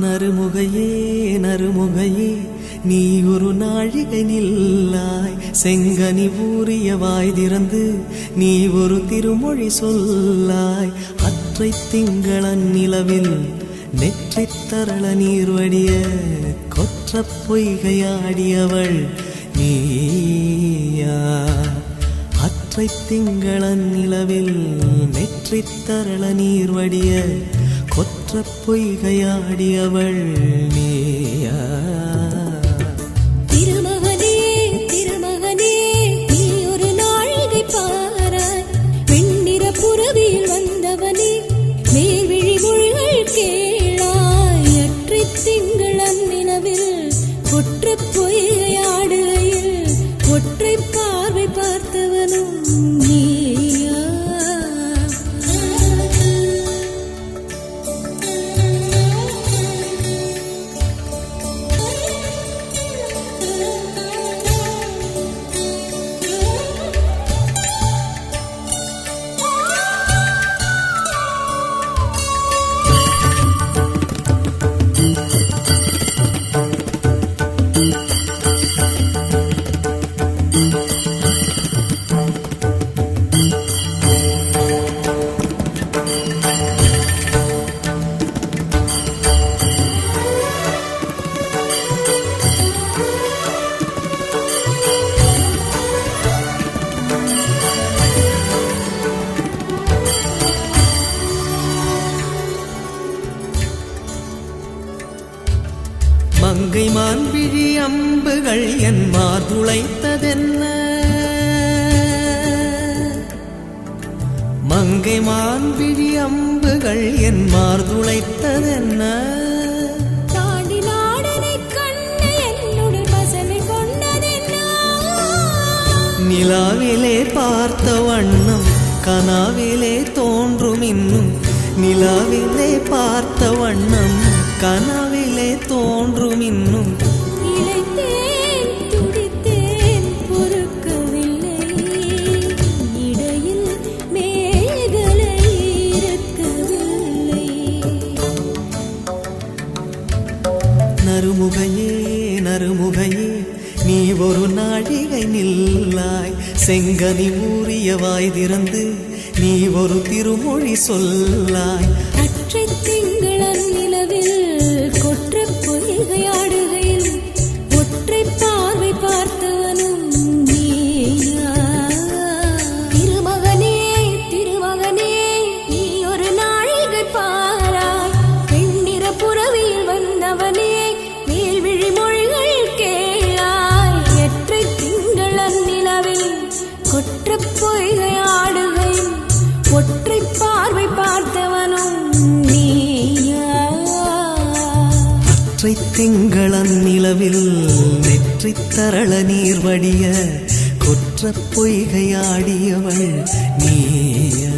நறுமுகையே நறுமுகையே நீ ஒரு நாழிகை நில்லாய் செங்கனி ஊறிய வாய் திறந்து நீ ஒரு திருமொழி சொல்லாய் அற்றை திங்களன் நிலவில் நெற்றித் தரள நீர் வடிய கொற்ற பொய்கையாடியவள் நீயா அற்றை திங்களன் நிலவில் நெற்றித் தரள நீர் வடிய கொற்ற பொய்கையாடியவள் நீயா திருமகனே திருமகனே நீ ஒரு நாழிகை பாராய் வெண்ணிற புறவியில் வந்தவனே மேல்விழி மொழிகள் கேளாய் அற்றை திங்களன் நிலவில் கொற்ற பொய்கையாடுகையில் ஒற்றை பார்வை பார்த்தவனும் நீயா மங்கை மான்விழி அம்புகள் என் மார்துளைத்ததென்ன மங்கை மான்விழி அம்புகள் என் மார்துளைத்ததென்ன தாண்டி நாடனை கண்ணு என்னுடன் பசமை கொண்டதென்ன நிலாவிலே பார்த்த வண்ணம் கனாவிலே தோன்றும் இன்னும் நிலாவிலே பார்த்த வண்ணம் கனவிலே தோன்றும் இன்னும் இளைத்தேன் துடித்தேன் பொறுக்கவில்லை இடையில் மேகலை இருக்கவில்லை நறுமுகையே நறுமுகையே நீ ஒரு நாழிகை நில்லாய் செங்கனி ஊறிய வாய் திறந்து நீ ஒரு திருமொழி சொல்லாய் அற்றை திங்களன் நிலவில் கொற்ற பொய்கையாடுகையில் ஒற்றை பார்வை பார்த்தவனும் நீயா திருமகனே திருமகனே நீ ஒரு நாழிகை பாராய் வெண்ணிற புறவியில் வந்தவனே மேல்விழி மொழிகள் கேளாய் எற்றை திங்களன் நிலவில் கொற்ற பொய்கையாடுகையில் ஒற்றை பார்வை பார்த்தவனும் நீயா அற்றை திங்களன் நிலவில் நெற்றித் தரள நீர் வடிய கொற்ற பொய்கையாடியவள் நீயா.